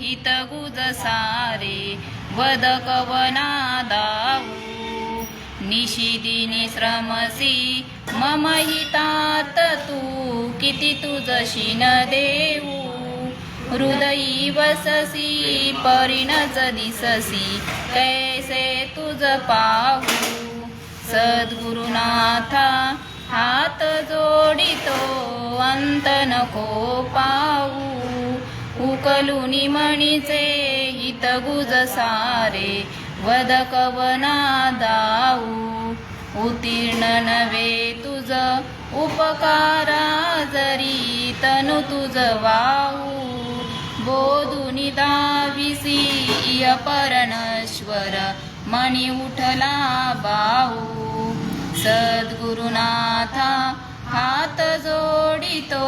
हित गुज सारे वद कवना दाऊ निशिदिनी श्रमसी मम हितात तू किती तुझशी न देऊ हृदयी वससी परिणज दिससी कैसे तुझ पाहू सद्गुरुनाथा हात जोडितो अंत नको पाहू उकलुनी मणीचे हित गुज सारे वद कवना दाऊ उत्तीर्ण नवे तुझ उपकारा जरी तनु तुझ वाहू बोधुनी दाविसी अपरणश्वर मणी उठला बाहू सद्गुरुनाथा हात जोडितो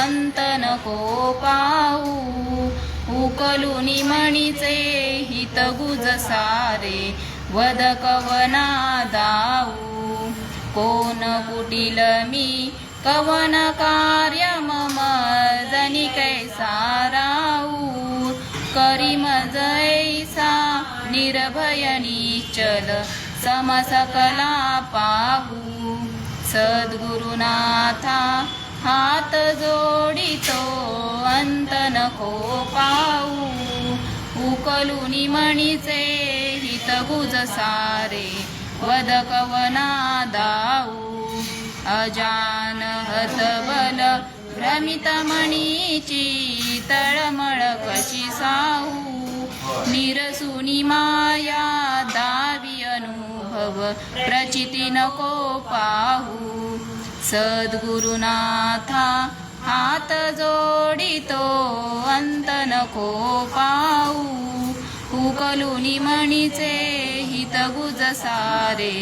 अंत नको पाहू उकलुनी मणीचे हित गुज सारे वद कवना दाऊ कोण कुटिल मी कवन कार्य मम जनी कैसा राऊ करी मजैसा निर्भय निश्चल समसकला पाहू सद्गुरुनाथा हात जोडितो अंत नको पाहू उकलुनी मणीचे हित गुज सारे वद कवना दाऊ अजान हतबल भ्रमित मणीची तळमळ कशी साहू निरसुनी माया दावी अनुभव प्रचिती नको पाहू सद्गुरुनाथा हात जोडितो अंत नको पाहू उकलुनी मणीचे हित गुज सारे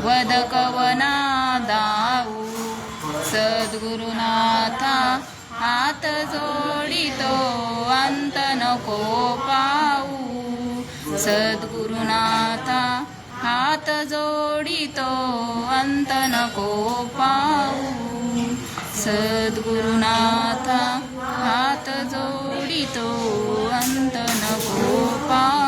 वद कवना दाऊ सद्गुरुनाथा हात जोडितो अंत नको पाहू सद्गुरुनाथा हात जोडितो अंत नको पाहू सद्गुरुनाथा हात जोडितो अंत नको पाहू